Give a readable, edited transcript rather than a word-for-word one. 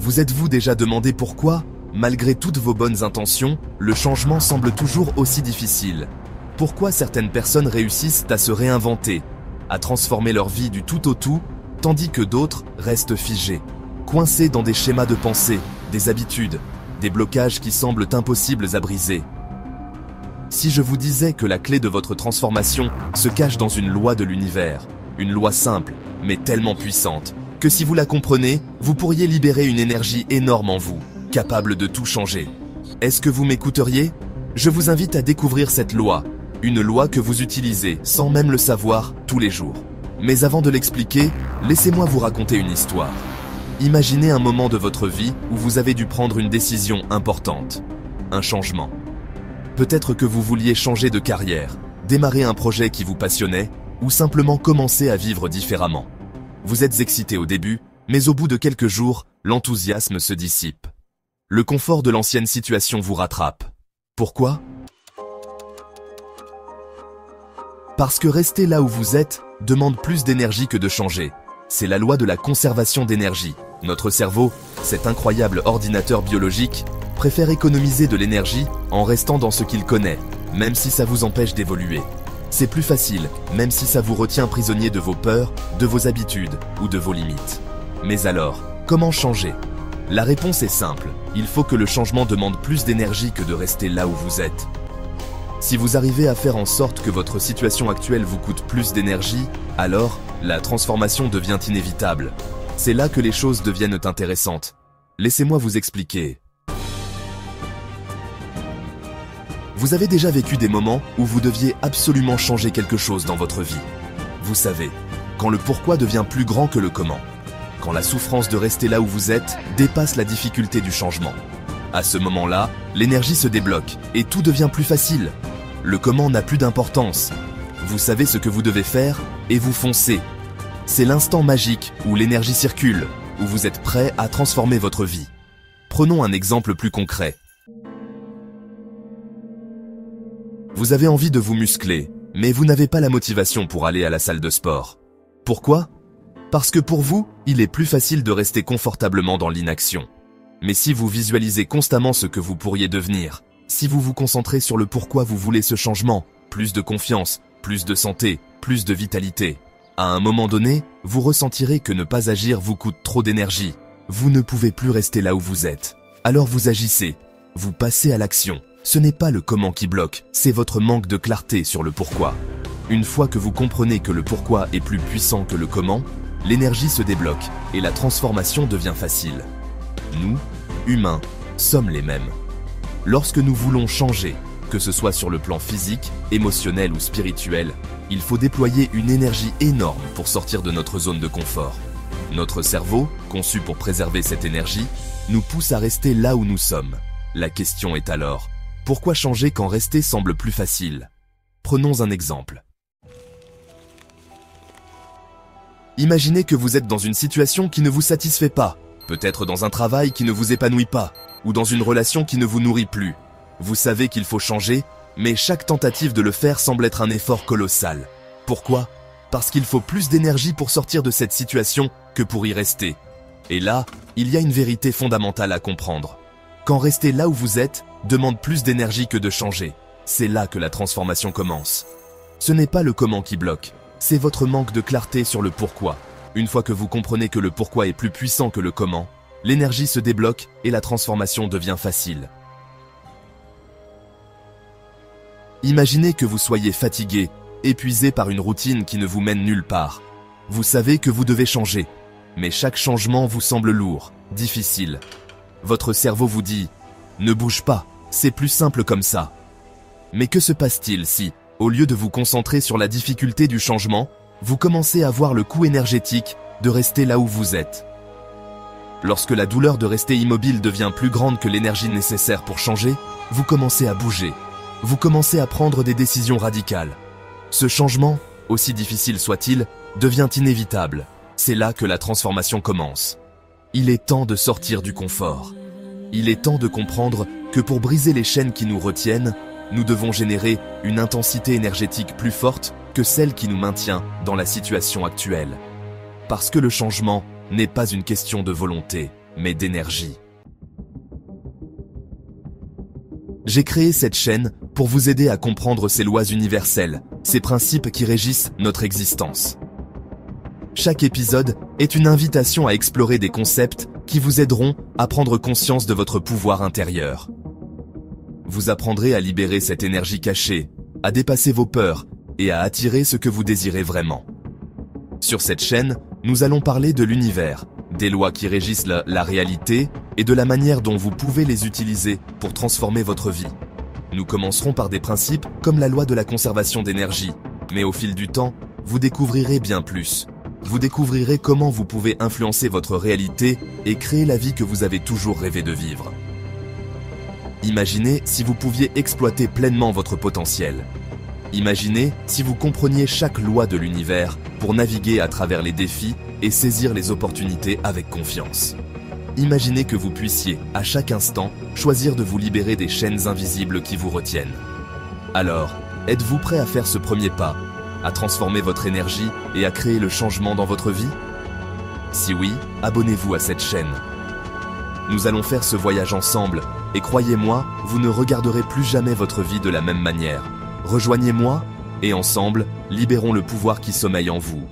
Vous êtes-vous déjà demandé pourquoi, malgré toutes vos bonnes intentions, le changement semble toujours aussi difficile? Pourquoi certaines personnes réussissent à se réinventer, à transformer leur vie du tout au tout, tandis que d'autres restent figés, coincés dans des schémas de pensée, des habitudes, des blocages qui semblent impossibles à briser? Si je vous disais que la clé de votre transformation se cache dans une loi de l'univers, une loi simple, mais tellement puissante, que si vous la comprenez, vous pourriez libérer une énergie énorme en vous, capable de tout changer. Est-ce que vous m'écouteriez? Je vous invite à découvrir cette loi, une loi que vous utilisez, sans même le savoir, tous les jours. Mais avant de l'expliquer, laissez-moi vous raconter une histoire. Imaginez un moment de votre vie où vous avez dû prendre une décision importante, un changement. Peut-être que vous vouliez changer de carrière, démarrer un projet qui vous passionnait, ou simplement commencer à vivre différemment. Vous êtes excité au début, mais au bout de quelques jours, l'enthousiasme se dissipe. Le confort de l'ancienne situation vous rattrape. Pourquoi? Parce que rester là où vous êtes demande plus d'énergie que de changer. C'est la loi de la conservation d'énergie. Notre cerveau, cet incroyable ordinateur biologique, préfère économiser de l'énergie en restant dans ce qu'il connaît, même si ça vous empêche d'évoluer. C'est plus facile, même si ça vous retient prisonnier de vos peurs, de vos habitudes ou de vos limites. Mais alors, comment changer? La réponse est simple, il faut que le changement demande plus d'énergie que de rester là où vous êtes. Si vous arrivez à faire en sorte que votre situation actuelle vous coûte plus d'énergie, alors, la transformation devient inévitable. C'est là que les choses deviennent intéressantes. Laissez-moi vous expliquer. Vous avez déjà vécu des moments où vous deviez absolument changer quelque chose dans votre vie. Vous savez, quand le pourquoi devient plus grand que le comment. Quand la souffrance de rester là où vous êtes dépasse la difficulté du changement. À ce moment-là, l'énergie se débloque et tout devient plus facile. Le comment n'a plus d'importance. Vous savez ce que vous devez faire et vous foncez. C'est l'instant magique où l'énergie circule, où vous êtes prêt à transformer votre vie. Prenons un exemple plus concret. Vous avez envie de vous muscler, mais vous n'avez pas la motivation pour aller à la salle de sport. Pourquoi? Parce que pour vous, il est plus facile de rester confortablement dans l'inaction. Mais si vous visualisez constamment ce que vous pourriez devenir, si vous vous concentrez sur le pourquoi vous voulez ce changement, plus de confiance, plus de santé, plus de vitalité, à un moment donné, vous ressentirez que ne pas agir vous coûte trop d'énergie. Vous ne pouvez plus rester là où vous êtes. Alors vous agissez, vous passez à l'action. Ce n'est pas le comment qui bloque, c'est votre manque de clarté sur le pourquoi. Une fois que vous comprenez que le pourquoi est plus puissant que le comment, l'énergie se débloque et la transformation devient facile. Nous, humains, sommes les mêmes. Lorsque nous voulons changer, que ce soit sur le plan physique, émotionnel ou spirituel, il faut déployer une énergie énorme pour sortir de notre zone de confort. Notre cerveau, conçu pour préserver cette énergie, nous pousse à rester là où nous sommes. La question est alors, pourquoi changer quand rester semble plus facile? Prenons un exemple. Imaginez que vous êtes dans une situation qui ne vous satisfait pas, peut-être dans un travail qui ne vous épanouit pas, ou dans une relation qui ne vous nourrit plus. Vous savez qu'il faut changer, mais chaque tentative de le faire semble être un effort colossal. Pourquoi? Parce qu'il faut plus d'énergie pour sortir de cette situation que pour y rester. Et là, il y a une vérité fondamentale à comprendre. Quand rester là où vous êtes demande plus d'énergie que de changer, c'est là que la transformation commence. Ce n'est pas le comment qui bloque, c'est votre manque de clarté sur le pourquoi. Une fois que vous comprenez que le pourquoi est plus puissant que le comment, l'énergie se débloque et la transformation devient facile. Imaginez que vous soyez fatigué, épuisé par une routine qui ne vous mène nulle part. Vous savez que vous devez changer, mais chaque changement vous semble lourd, difficile. Votre cerveau vous dit « Ne bouge pas, c'est plus simple comme ça ». Mais que se passe-t-il si, au lieu de vous concentrer sur la difficulté du changement, vous commencez à voir le coût énergétique de rester là où vous êtes? Lorsque la douleur de rester immobile devient plus grande que l'énergie nécessaire pour changer, vous commencez à bouger. Vous commencez à prendre des décisions radicales. Ce changement, aussi difficile soit-il, devient inévitable. C'est là que la transformation commence. Il est temps de sortir du confort. Il est temps de comprendre que pour briser les chaînes qui nous retiennent, nous devons générer une intensité énergétique plus forte que celle qui nous maintient dans la situation actuelle. Parce que le changement n'est pas une question de volonté, mais d'énergie. J'ai créé cette chaîne pour vous aider à comprendre ces lois universelles, ces principes qui régissent notre existence. Chaque épisode est une invitation à explorer des concepts qui vous aideront à prendre conscience de votre pouvoir intérieur. Vous apprendrez à libérer cette énergie cachée, à dépasser vos peurs et à attirer ce que vous désirez vraiment. Sur cette chaîne, nous allons parler de l'univers, des lois qui régissent la réalité et de la manière dont vous pouvez les utiliser pour transformer votre vie. Nous commencerons par des principes comme la loi de la conservation d'énergie, mais au fil du temps, vous découvrirez bien plus. Vous découvrirez comment vous pouvez influencer votre réalité et créer la vie que vous avez toujours rêvé de vivre. Imaginez si vous pouviez exploiter pleinement votre potentiel. Imaginez si vous compreniez chaque loi de l'univers pour naviguer à travers les défis et saisir les opportunités avec confiance. Imaginez que vous puissiez, à chaque instant, choisir de vous libérer des chaînes invisibles qui vous retiennent. Alors, êtes-vous prêt à faire ce premier pas, à transformer votre énergie et à créer le changement dans votre vie? Si oui, abonnez-vous à cette chaîne. Nous allons faire ce voyage ensemble, et croyez-moi, vous ne regarderez plus jamais votre vie de la même manière. Rejoignez-moi, et ensemble, libérons le pouvoir qui sommeille en vous.